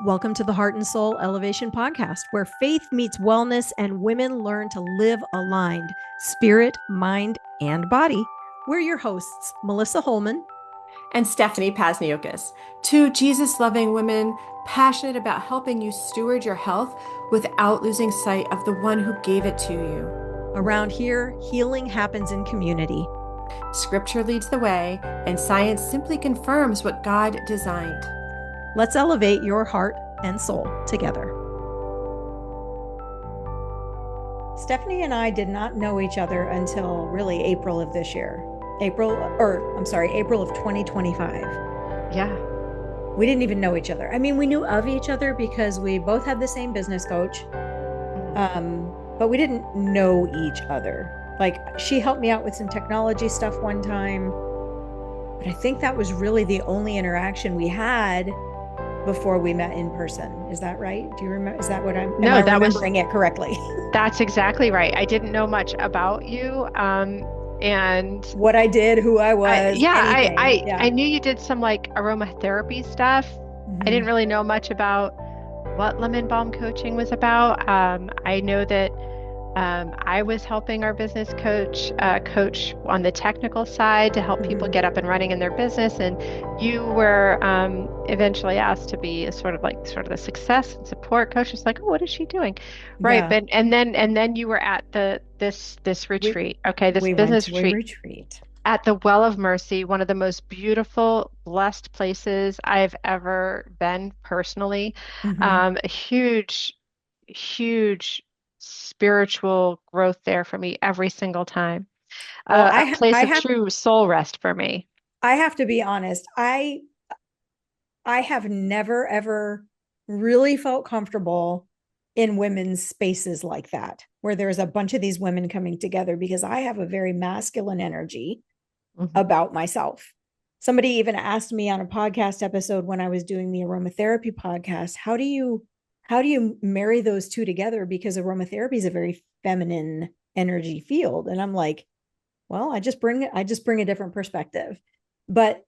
Welcome to the Heart and Soul Elevation Podcast, where faith meets wellness and women learn to live aligned, spirit, mind, and body. We're your hosts, Melissa Holman and Stephanie Pasniokis, two Jesus loving women passionate about helping you steward your health without losing sight of the one who gave it to you. Around here, healing happens in community. Scripture leads the way, and science simply confirms what God designed. Let's elevate your heart and soul together. Stephanie and I did not know each other until really April of this year. April of 2025. Yeah. We didn't even know each other. I mean, we knew of each other because we both had the same business coach, but we didn't know each other. Like, she helped me out with some technology stuff one time, but I think that was really the only interaction we had before we met in person. Is that right? Do you remember? Is that what I'm? No, am I remembering it correctly? That's exactly right. I didn't know much about you. And what I did, who I was. I knew you did some like aromatherapy stuff. I didn't really know much about what lemon balm coaching was about. I know that I was helping our business coach on the technical side to help people get up and running in their business, and you were eventually asked to be a sort of the success and support coach. It's like, oh, what is she doing? Right. Yeah. But and then you were at this retreat. This business retreat at the Well of Mercy, one of the most beautiful, blessed places I've ever been personally. A huge spiritual growth there for me every single time. Well, A place of true soul rest for me. I have to be honest. I have never, ever really felt comfortable in women's spaces like that, where there's a bunch of these women coming together, because I have a very masculine energy about myself. Somebody even asked me on a podcast episode when I was doing the aromatherapy podcast, how do you marry those two together? Because aromatherapy is a very feminine energy field. And I'm like, well, I just bring a different perspective. But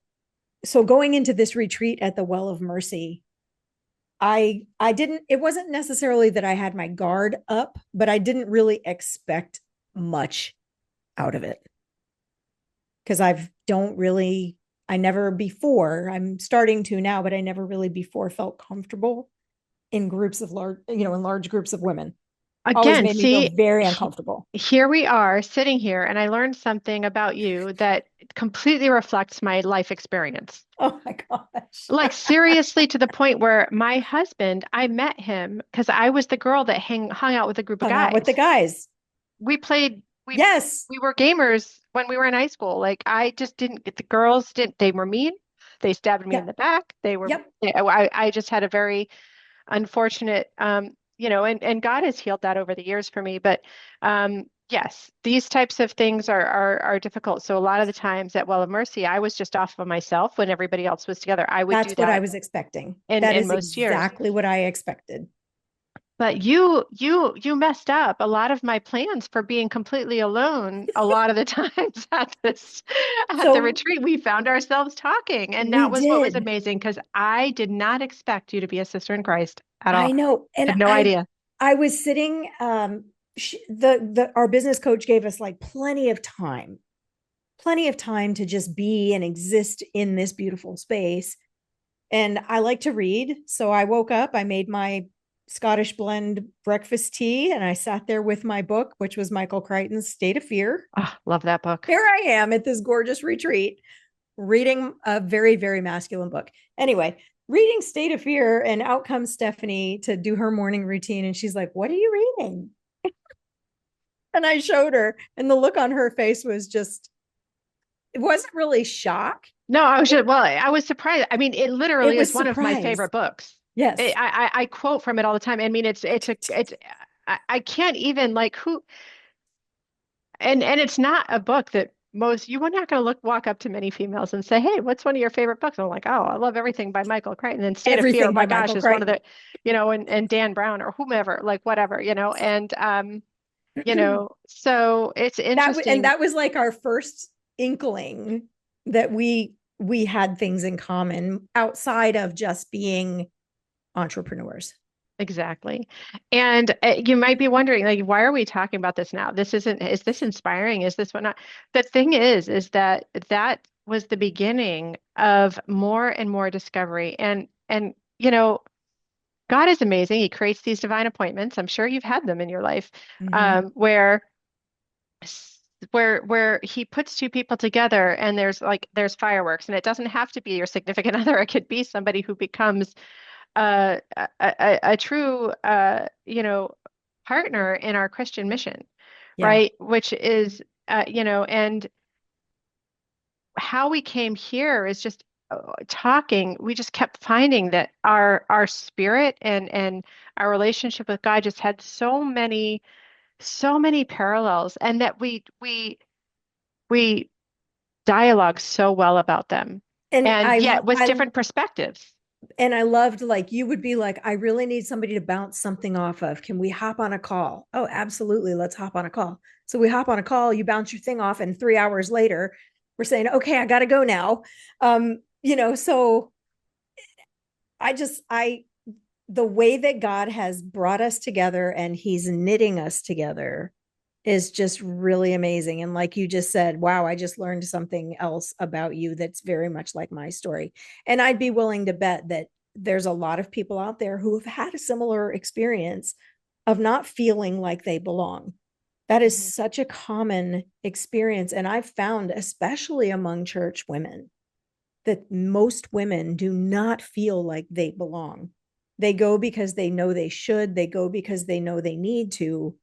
so going into this retreat at the Well of Mercy, it wasn't necessarily that I had my guard up, but I didn't really expect much out of it. Because I'm starting to now, but I never really before felt comfortable in large groups of women. Always made me feel very uncomfortable. Here we are sitting here, and I learned something about you that completely reflects my life experience. Oh my gosh. Like seriously, to the point where my husband, I met him because I was the girl that hung out with a group of guys. With the guys. We played. Yes. We were gamers when we were in high school. Like I just didn't get the girls they were mean. They stabbed me in the back. They were, I just had a very unfortunate, and God has healed that over the years for me. But yes, these types of things are difficult. So a lot of the times at Well of Mercy, I was just off of myself when everybody else was together. I would do that. That's what I was expecting. That is exactly what I expected. But you messed up a lot of my plans for being completely alone a lot of the times at the retreat. We found ourselves talking, and that was what was amazing, because I did not expect you to be a sister in Christ at all. I know. And I had no idea. I was sitting, our business coach gave us like plenty of time to just be and exist in this beautiful space. And I like to read. So I woke up, I made my Scottish blend breakfast tea, and I sat there with my book, which was Michael Crichton's State of Fear. Oh, love that book. Here I am at this gorgeous retreat reading a very, very masculine book. Anyway, reading State of Fear, and out comes Stephanie to do her morning routine. And she's like, what are you reading? And I showed her, and the look on her face was it wasn't really shock. No, I was surprised. I mean, it literally is one of my favorite books. Yes. I quote from it all the time. I mean, I can't even and it's not a book that you were not going to walk up to many females and say, hey, what's one of your favorite books? And I'm like, oh, I love everything by Michael Crichton. And State of Fear, my gosh, is one of the, and Dan Brown or whomever, like whatever, and, so it's interesting. That was like our first inkling that we had things in common outside of just being entrepreneurs. Exactly. And you might be wondering, like, why are we talking about this now? Is this inspiring? Is this whatnot? The thing is that that was the beginning of more and more discovery. And God is amazing. He creates these divine appointments. I'm sure you've had them in your life, Hmm. where where he puts two people together and there's fireworks, and it doesn't have to be your significant other. It could be somebody who becomes a true partner in our Christian mission, Yeah. right? Which is and how we came here is just talking. We just kept finding that our spirit and our relationship with God just had so many parallels, and that we dialogue so well about them, And and yet with different perspectives. I loved, like, you would be like, I really need somebody to bounce something off of. Can we hop on a call? Oh, absolutely. Let's hop on a call. So we hop on a call, you bounce your thing off, and 3 hours later, we're saying, okay, I gotta go now. So I the way that God has brought us together and he's knitting us together is just really amazing. And like you just said, wow, I just learned something else about you that's very much like my story. And I'd be willing to bet that there's a lot of people out there who have had a similar experience of not feeling like they belong. That is Mhm. such a common experience. And I've found, especially among church women, that most women do not feel like they belong. They go because they know they should, they go because they know they need to,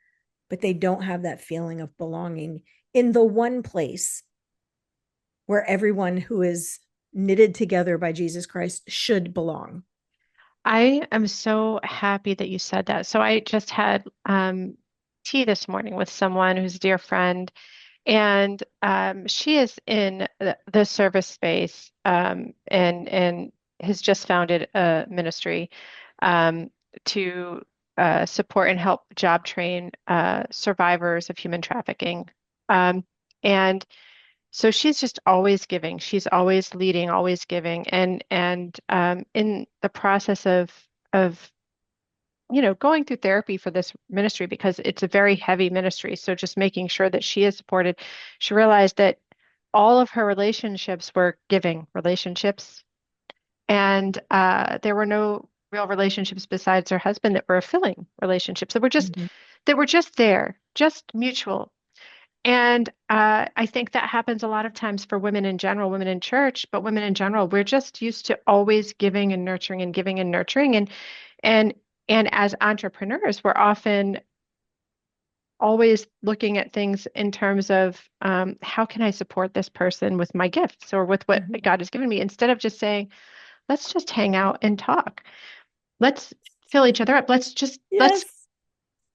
but they don't have that feeling of belonging in the one place where everyone who is knitted together by Jesus Christ should belong. I am so happy that you said that. So I just had tea this morning with someone who's a dear friend, and she is in the service space, and has just founded a ministry um, to support and help job train survivors of human trafficking. And so she's just always giving. She's always leading, always giving, and in the process of going through therapy for this ministry, because it's a very heavy ministry. So just making sure that she is supported, she realized that all of her relationships were giving relationships, and there were no real relationships besides her husband that were filling relationships Mhm. that were just there, just mutual. And I think that happens a lot of times for women in general, women in church, but women in general, we're just used to always giving and nurturing and giving and nurturing. And and as entrepreneurs, we're often always looking at things in terms of how can I support this person with my gifts or with what Mhm. God has given me, instead of just saying, let's just hang out and talk. Let's fill each other up. Yes.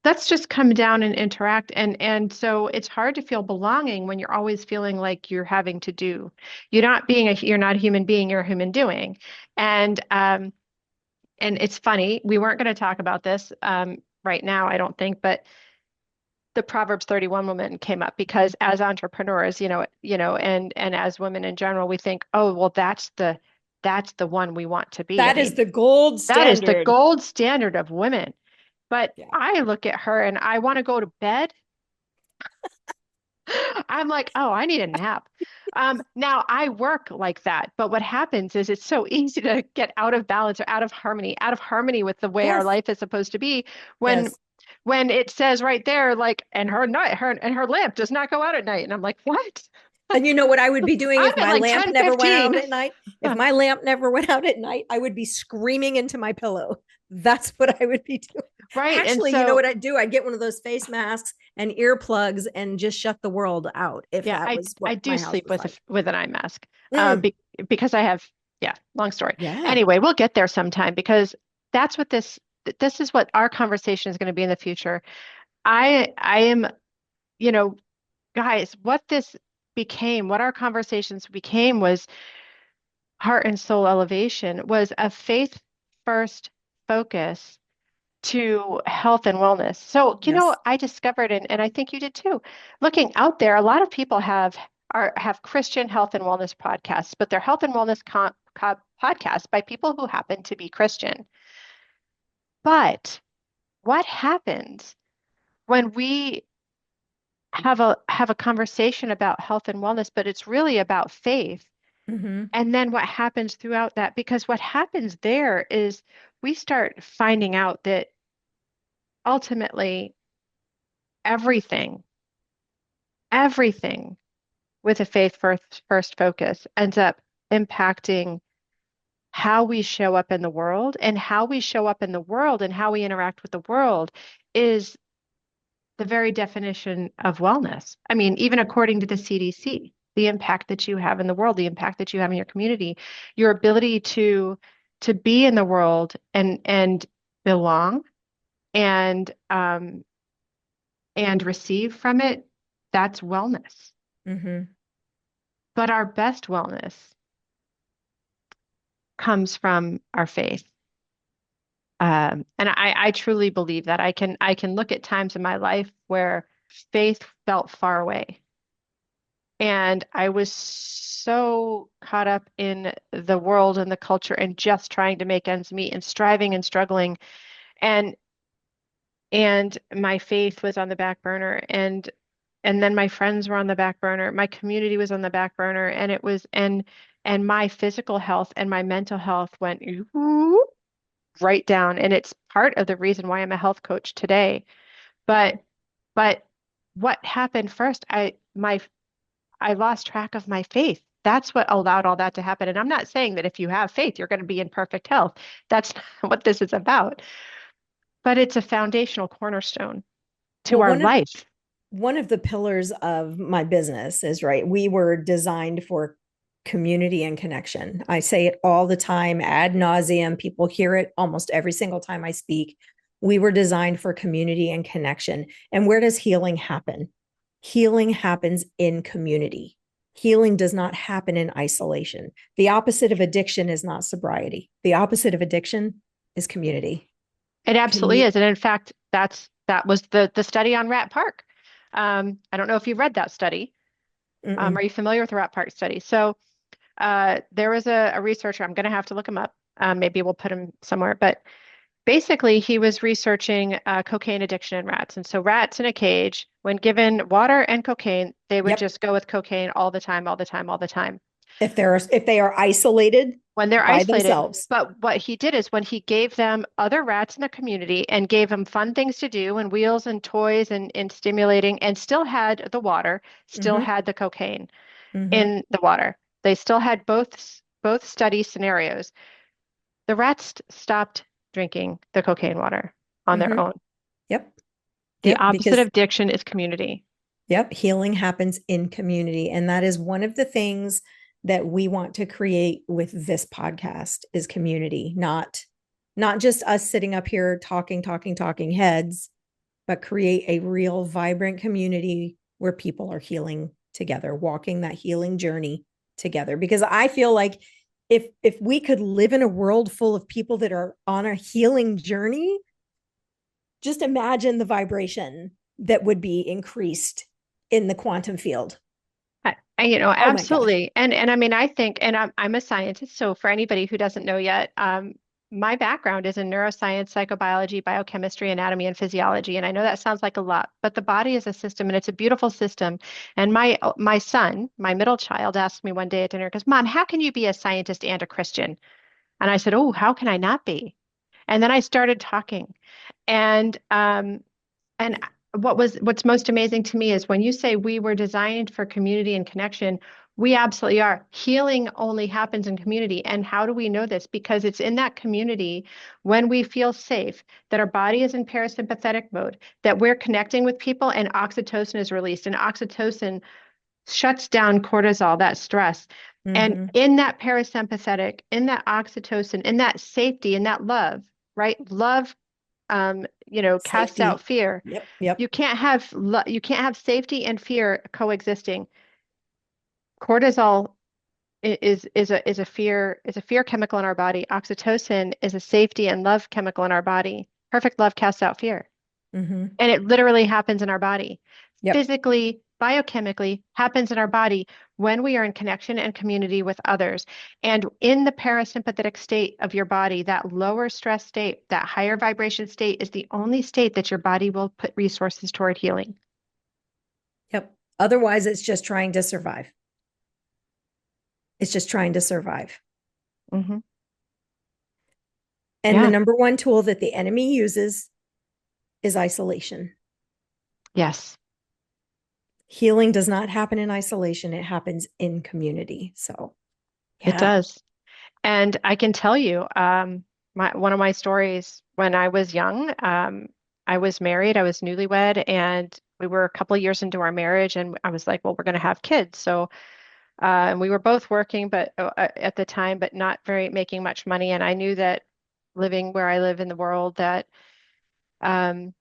Let's just come down and interact. And so it's hard to feel belonging when you're always feeling like you're having to do. You're not a human being, you're a human doing. And it's funny, we weren't going to talk about this right now, I don't think, but the Proverbs 31 woman came up because as entrepreneurs, and as women in general, we think, oh, well, that's the one we want to be. I That is mean, the gold that is the standard. gold standard of women. But Yeah. I look at her and I want to go to bed. I'm like, oh, I need a nap. Now I work like that, but what happens is it's so easy to get out of balance or out of harmony with the way our Yes. life is supposed to be when Yes. when it says right there, like, and her lamp does not go out at night. And I'm like, what? And you know what I would be doing I'm if at my like lamp never went 10:15. out at night? If my lamp never went out at night, I would be screaming into my pillow. That's what I would be doing. Right. And Actually, you know so, what I'd do? I'd get one of those face masks and earplugs and just shut the world out if yeah, that was I what do my house sleep was like. with an eye mask, Mm, because I have, yeah, long story. yeah. Anyway, we'll get there sometime because that's what this is what our conversation is going to be in the future. I am, you know, guys, what our conversations became was heart and soul elevation, was a faith first focus to health and wellness. So, Yes. I discovered, and I think you did too, looking out there, a lot of people have Christian health and wellness podcasts, but they're health and wellness podcasts by people who happen to be Christian. But what happens when we have a conversation about health and wellness, but it's really about faith? Mm-hmm. And then what happens throughout that? Because what happens there is we start finding out that ultimately everything, everything with a faith first focus ends up impacting how we show up in the world, and how we show up in the world and how we interact with the world is the very definition of wellness. I mean, even according to the CDC, the impact that you have in the world, the impact that you have in your community, your ability to be in the world and belong and and receive from it, that's wellness. Mm-hmm. But our best wellness comes from our faith. And I truly believe that I can look at times in my life where faith felt far away. And I was so caught up in the world and the culture and just trying to make ends meet and striving and struggling. And my faith was on the back burner. And then my friends were on the back burner. My community was on the back burner. And my physical health and my mental health went right down. And it's part of the reason why I'm a health coach today. But but what happened first? I lost track of my faith. That's what allowed all that to happen. And I'm not saying that if you have faith, you're going to be in perfect health. That's not what this is about. But it's a foundational cornerstone to Well, our life. one of the pillars of my business is, right, we were designed for community and connection. I say it all the time, ad nauseum. People hear it almost every single time I speak. We were designed for community and connection. And where does healing happen? Healing happens in community. Healing does not happen in isolation. The opposite of addiction is not sobriety. The opposite of addiction is community. It absolutely Commu- is. And in fact, that was the study on Rat Park. I don't know if you've read that study. Are Mm-mm. you familiar with the Rat Park study? So there was a researcher, I'm going to have to look him up. Maybe we'll put him somewhere. But basically, he was researching cocaine addiction in rats. And so rats in a cage, when given water and cocaine, they would Yep. just go with cocaine all the time, all the time, all the time If they are isolated when they're by isolated. themselves. But what he did is when he gave them other rats in the community and gave them fun things to do and wheels and toys and stimulating, and still had the water, still Mm-hmm. had the cocaine Mm-hmm. in the water. They still had both study scenarios. The rats stopped drinking the cocaine water on their Mm-hmm. own. Yep. The Yep. opposite Because of addiction is community. yep, healing happens in community. And that is one of the things that we want to create with this podcast is community, not just us sitting up here talking heads, but create a real vibrant community where people are healing together, walking that healing journey together. Because I feel like if we could live in a world full of people that are on a healing journey, just imagine the vibration that would be increased in the quantum field. Oh my gosh. Absolutely. And I mean, I think, and I'm a scientist, so for anybody who doesn't know yet, my background is in neuroscience, psychobiology, biochemistry, anatomy, and physiology. And I know that sounds like a lot, but the body is a system, and it's a beautiful system. And my son, my middle child, asked me one day at dinner, because Mom, how can you be a scientist and a Christian? And I said, Oh, how can I not be? And then I started talking. And and what's most amazing to me is when you say we were designed for community and connection, we absolutely are. Healing only happens in community. And how do we know this? Because it's in that community when we feel safe, that our body is in parasympathetic mode, that we're connecting with people and oxytocin is released. And oxytocin shuts down cortisol, that stress. And Mm-hmm. in that parasympathetic, in that oxytocin, in that safety, in that love, right? Love casts out Safety. fear. Yep. Yep. You can't have safety and fear coexisting. Cortisol is a fear chemical in our body. Oxytocin is a safety and love chemical in our body. Perfect love casts out fear. Mm-hmm. And it literally happens in our body. Yep. Physically, biochemically happens in our body when we are in connection and community with others. And in the parasympathetic state of your body, that lower stress state, that higher vibration state is the only state that your body will put resources toward healing. Yep. Otherwise, it's just trying to survive. It's just trying to survive. Mm-hmm. And the Yeah. number one tool that the enemy uses is isolation. Yes. Healing does not happen in isolation, it happens in community. So, It yeah. does. And I can tell you, one of my stories when I was young, I was married, I was newlywed, and we were a couple of years into our marriage, and I was like, well, we're going to have kids. So, and we were both working, but at the time, but not very making much money. And I knew that living where I live in the world, that um,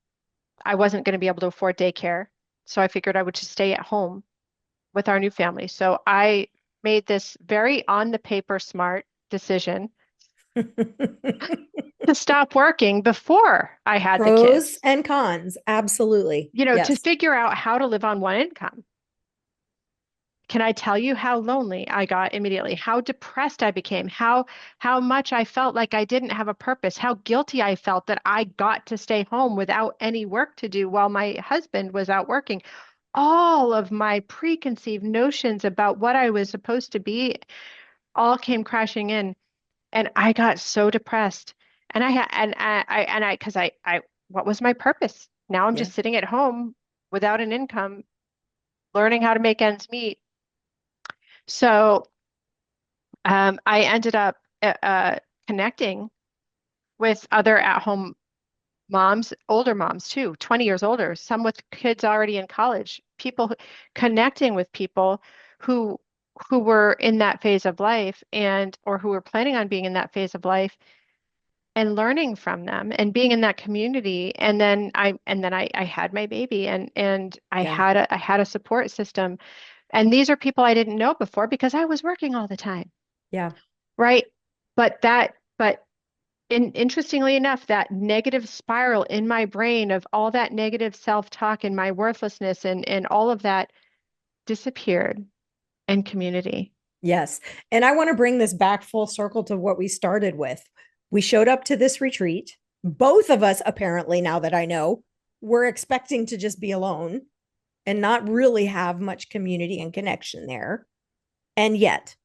I wasn't going to be able to afford daycare. So I figured I would just stay at home with our new family. So I made this very on the paper smart decision to stop working before I had the Pros kids, and cons. Absolutely. to Yes. figure out how to live on one income. Can I tell you how lonely I got immediately, how depressed I became, how much I felt like I didn't have a purpose, how guilty I felt that I got to stay home without any work to do while my husband was out working. All of my preconceived notions about what I was supposed to be all came crashing in. And I got so depressed. And because what was my purpose? Now I'm Yeah. just sitting at home without an income, learning how to make ends meet. So I ended up connecting with other at-home moms, older moms too, 20 years older, some with kids already in college, connecting with people who who were in that phase of life and or who were planning on being in that phase of life and learning from them and being in that community. And then I had my baby and Yeah. I had a support system. And these are people I didn't know before because I was working all the time, Yeah. right? But interestingly enough, that negative spiral in my brain of all that negative self-talk and my worthlessness and all of that disappeared in community. Yes. And I want to bring this back full circle to what we started with. We showed up to this retreat. Both of us, apparently, now that I know, were expecting to just be alone and not really have much community and connection there. And yet,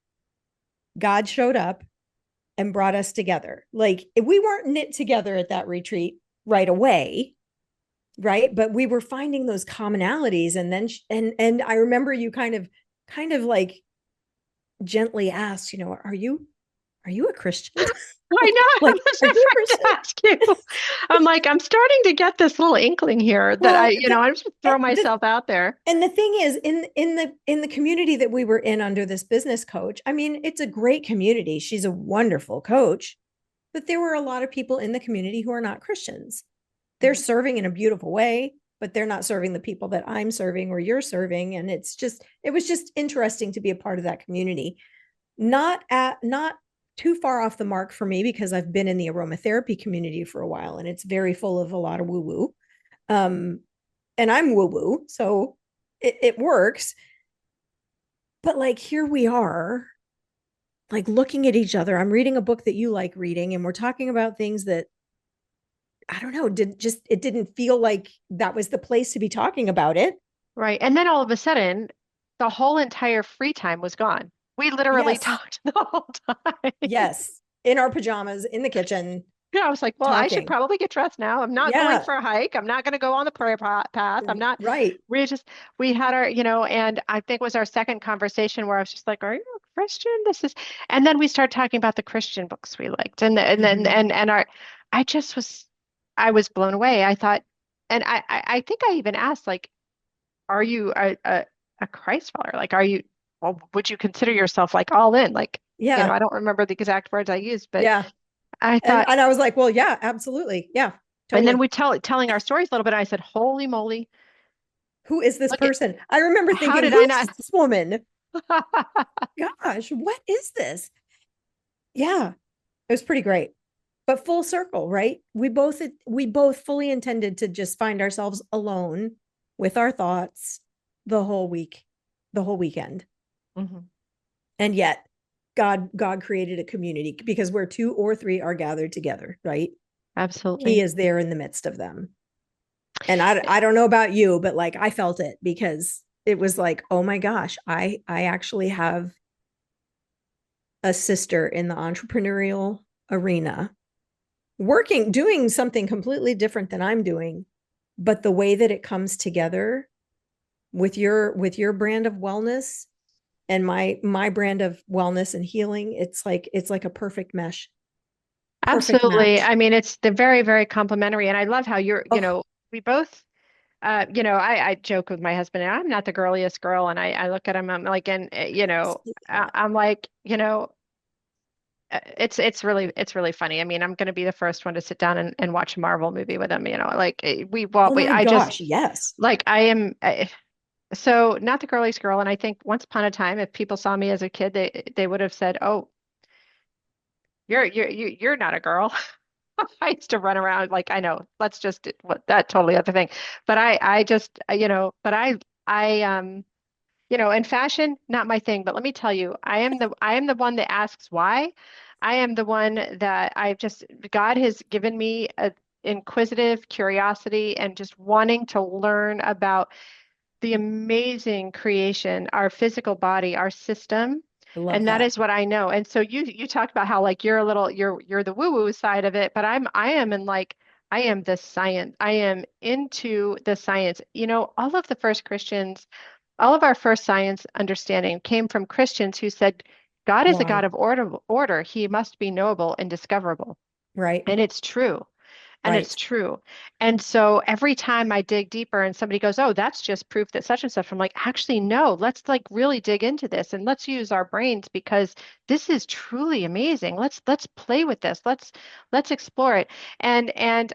God showed up and brought us together. Like, we weren't knit together at that retreat right away, right? But we were finding those commonalities. And then, and I remember you kind of like gently asked, are you a Christian? I know, I Like, was are you a afraid to Christian? ask you. I'm like, I'm starting to get this little inkling here that Well, I'm just throw the myself out there. and the thing is, in the community that we were in under this business coach, I mean, it's a great community. She's a wonderful coach, but there were a lot of people in the community who are not Christians. They're Mhm. serving in a beautiful way, but they're not serving the people that I'm serving or you're serving. And it was just interesting to be a part of that community. Not too far off the mark for me because I've been in the aromatherapy community for a while and it's very full of a lot of woo woo. Um, and I'm woo woo, so it works. But like here we are, like looking at each other. I'm reading a book that you like reading, and we're talking about things that I don't know, it didn't feel like that was the place to be talking about it. Right. And then all of a sudden, the whole entire free time was gone. We literally Yes, talked the whole time. yes, in our pajamas in the kitchen Yeah, I was like, well, I should talking. probably get dressed now. I'm not going Yeah, for a hike. I'm not going to go on the prayer path. I'm not, right. we just, we had and I think it was our second conversation where I was just like, are you a Christian? And then we started talking about the Christian books we liked. And then, Mhm. I just I was blown away. I thought, and I think I even asked, like, are you a Christ follower? Like, well, would you consider yourself like all in? Like, Yeah, I don't remember the exact words I used, but yeah. I and thought, and I was like, well, yeah, absolutely, yeah, and then totally. we telling our stories a little bit. I said, holy moly, Who is this look at person? I remember how thinking, did I who's not? this woman? Gosh, what is this? Yeah, it was pretty great. But full circle, right? We both fully intended to just find ourselves alone with our thoughts the whole week, the whole weekend. Hmm. And yet God created a community because where two or three are gathered together, right? He Absolutely. is there in the midst of them. And I don't know about you, but like I felt it because it was like, oh my gosh, I actually have a sister in the entrepreneurial arena working, doing something completely different than I'm doing, but the way that it comes together with your brand of wellness and my brand of wellness and healing, it's like a perfect mesh. Perfect Absolutely. match. I mean, it's the very, very complimentary. And I love how Oh, we both, I joke with my husband, I'm not the girliest girl. And I look at him, I'm like, and, I'm like, it's really funny. I mean, I'm going to be the first one to sit down and watch a Marvel movie with him, like oh my I just, gosh, yes. like, I am, so not the girliest girl. And I think once upon a time, if people saw me as a kid, they would have said, oh, you're not a girl. I used to run around like I know. Let's just what that totally other thing. But I just but I in fashion not my thing. But let me tell you, I am the one that asks why. I am the one that I've just God has given me a inquisitive curiosity and just wanting to learn about the amazing creation, our physical body, our system. I love And that that. is what I know. And so you talked about how like you're a little you're the woo-woo side of it, but I am in like I am the science. I am into the science. All of the first Christians, all of our first science understanding came from Christians who said God is a God Why? of order. He must be knowable and discoverable. Right. And it's true. And it's Right. true. And so every time I dig deeper and somebody goes, "Oh, that's just proof that such and such," I'm like, actually, no, let's like really dig into this and let's use our brains because this is truly amazing. Let's play with this. Let's explore it. And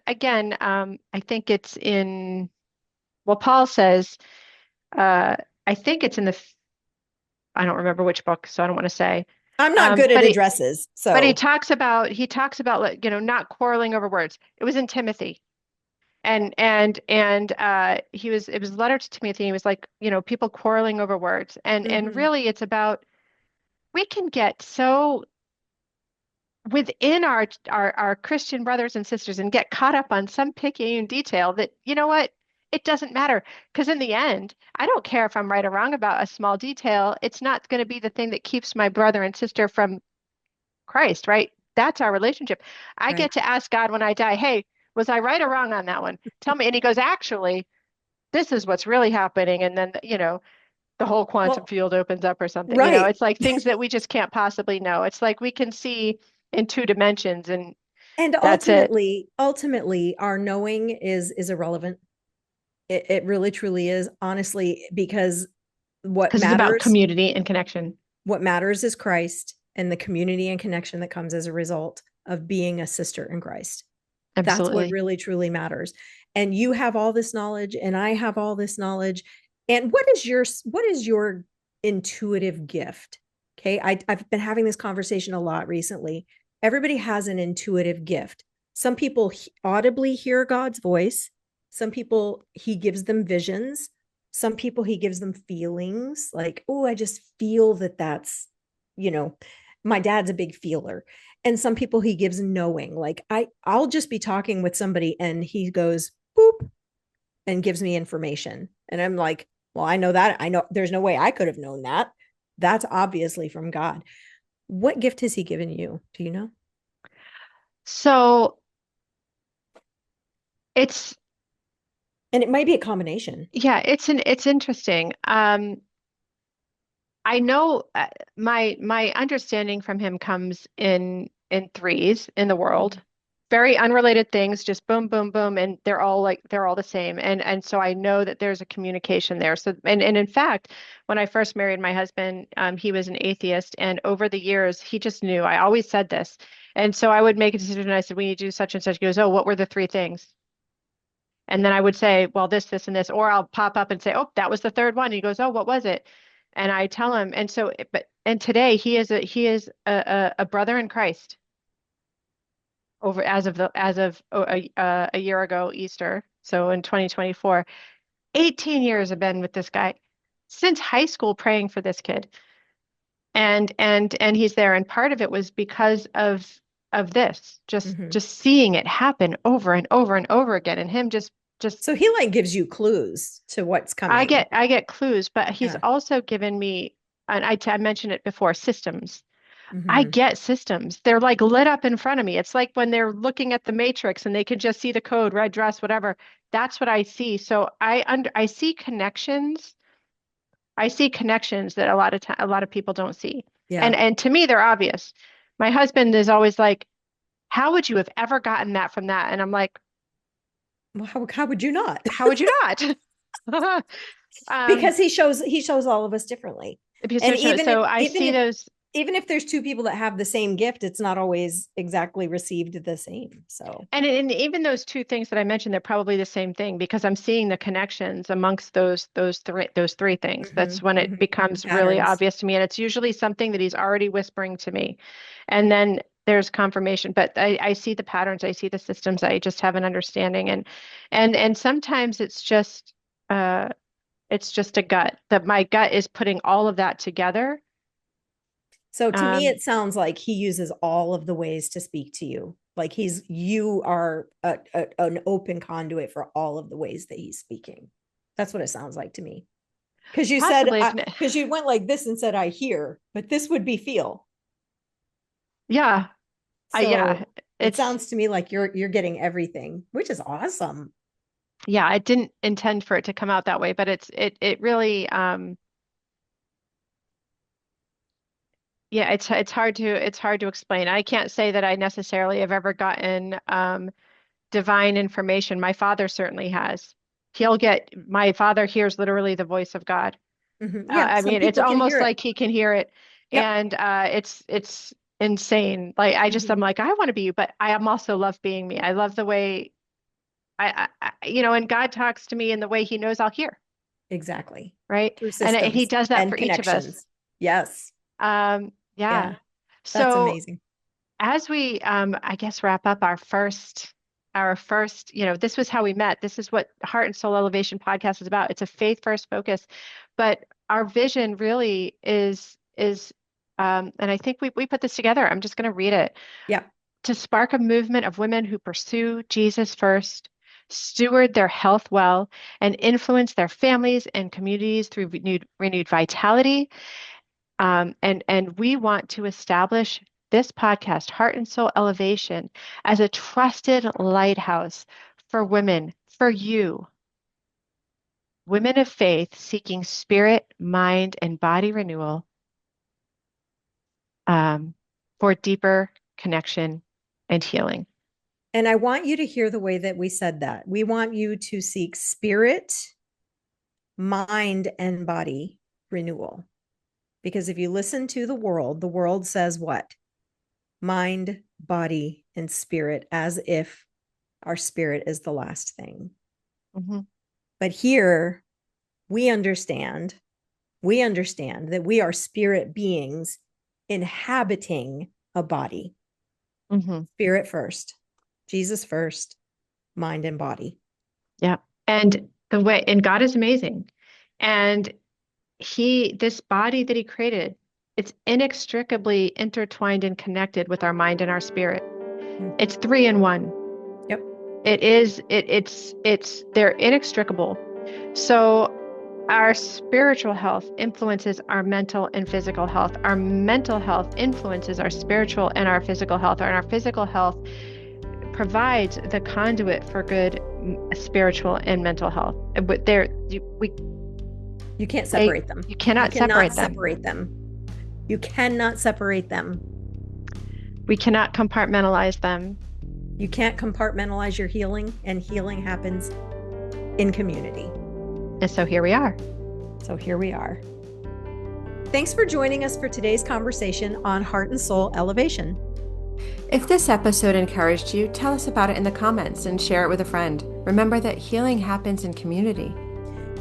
again, I think it's in well, Paul says, uh, I think it's in I don't remember which book, so I don't want to say. I'm not Um, good at but he addresses. but So, he talks about like, not quarreling over words. It was in Timothy. And he was it was a letter to Timothy. He was like, people quarreling over words. And mhm. really it's about we can get so within our Christian brothers and sisters and get caught up on some picayune detail that, you know what? It doesn't matter. Because in the end, I don't care if I'm right or wrong about a small detail. It's not going to be the thing that keeps my brother and sister from Christ, right? That's our relationship. I Right. get to ask God when I die, hey, was I right or wrong on that one? Tell me. And he goes, actually, this is what's really happening. And then, the whole quantum Well, field opens up or something. right. It's like things that we just can't possibly know. It's like we can see in two dimensions and And that's it. ultimately, our knowing is irrelevant. It really truly is, honestly, because Because it's about community and connection. what matters is Christ and the community and connection that comes as a result of being a sister in Christ. That's what Absolutely. really truly matters. And you have all this knowledge and I have all this knowledge. And what is your intuitive gift? Okay? I've been having this conversation a lot recently. Everybody has an intuitive gift. Some people audibly hear God's voice. Some people he gives them visions. Some people he gives them feelings like, oh, I just feel that that's, you know, my dad's a big feeler. And some people he gives knowing, like I'll just be talking with somebody and he goes boop and gives me information and I'm like, well, I know that, I know there's no way I could have known that. That's obviously from God. What gift has he given you, do you know? So it's And it might be a combination. yeah, it's interesting. I know my understanding from him comes in threes in the world. Very unrelated things, just boom, boom, boom, and they're all the same. And so I know that there's a communication there. So and in fact, when I first married my husband, he was an atheist, and over the years he just knew. I always said this. And so I would make a decision and I said, we need to do such and such. He goes, oh, what were the three things? And then I would say, well, this, and this, or I'll pop up and say, oh, that was the third one. And he goes, oh, what was it? And I tell him. And so, and today he is a brother in Christ over as of a year ago Easter. So in 2024, 18 years I've been with this guy. since high school praying for this kid. And he's there. And part of it was because of this, Hmm. just seeing it happen over and over and over again. And him just So he like gives you clues to what's coming. I get clues, but he's Yeah. also given me, and I mentioned it before, systems. I Hmm. get systems. They're like lit up in front of me. It's like when they're looking at the matrix and they can just see the code, red dress, whatever. That's what I see. So I see connections. I see connections that a lot of people don't see. Yeah. And to me they're obvious. My husband is always like, "How would you have ever gotten that from that?" And I'm like, Well, how would you not? "How would you not?" Um, Because he shows all of us differently. And so I see those. even if there's two people that have the same gift, it's not always exactly received the same. So, And even those two things that I mentioned, they're probably the same thing because I'm seeing the connections amongst those three things. hmm, That's when it hmm, becomes really patterns. obvious to me, and it's usually something that he's already whispering to me, and then there's confirmation. But I see the patterns, I see the systems, I just have an understanding, and sometimes uh, it's just a gut that my gut is putting all of that together. So to me, Um, it sounds like he uses all of the ways to speak to you. Like you are an open conduit for all of the ways that he's speaking. That's what it sounds like to me. Because you said, Possibly, because you went like this and said, I hear, but this would be feel. yeah, yeah, So it it's. sounds to me like you're getting everything, which is awesome. Yeah, I didn't intend for it to come out that way, but it really yeah, it's hard to explain. I can't say that I necessarily have ever gotten divine information. My father certainly has. My father hears literally the voice of God. Mhm. Yeah, I some mean, it's people can hear almost it. like he can hear it, Yep. and it's insane. Like I'm Mhm. like I want to be you, but I am also love being me. I love the way and God talks to me in the way He knows I'll hear, Exactly. right? Through And He systems does that and for each of us. connections. Yes. Yeah. Yeah. That's So amazing. as we, I guess, wrap up this was how we met. This is what Heart and Soul Elevation podcast is about. It's a faith first focus, but our vision really and I think we put this together. I'm just going to read it Yeah. to spark a movement of women who pursue Jesus first, steward their health well, and influence their families and communities through renewed vitality. And we want to establish this podcast, Heart and Soul Elevation, as a trusted lighthouse for women, for you, women of faith seeking spirit, mind, and body renewal um, for deeper connection and healing. And I want you to hear the way that we said that. We want you to seek spirit, mind, and body renewal. Because if you listen to the world says what? Mind, body, and spirit, as if our spirit is the last thing. Hmm. But here we understand, we understand that we are spirit beings inhabiting a body. Hmm. Spirit first, Jesus first, mind and body. Yeah. And God is amazing. And this body that he created, it's inextricably intertwined and connected with our mind and our spirit. Mhm. It's three in one. Yep. They're inextricable. So our spiritual health influences our mental and physical health. Our mental health influences our spiritual and our physical health. And our physical health provides the conduit for good spiritual and mental health. But You can't separate them. you You cannot cannot separate them. separate them. You cannot separate them. We cannot compartmentalize them. You can't compartmentalize your healing, and healing happens in community. And so here we are. So here we are. Thanks for joining us for today's conversation on Heart and Soul Elevation. If this episode encouraged you, tell us about it in the comments and share it with a friend. Remember that healing happens in community.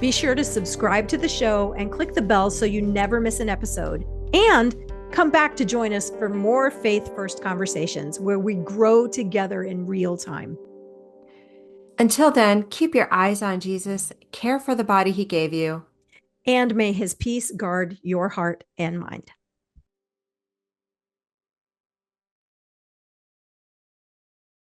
Be sure to subscribe to the show and click the bell so you never miss an episode. And come back to join us for more faith first conversations where we grow together in real time. Until then, keep your eyes on Jesus, care for the body he gave you, And may his peace guard your heart and mind.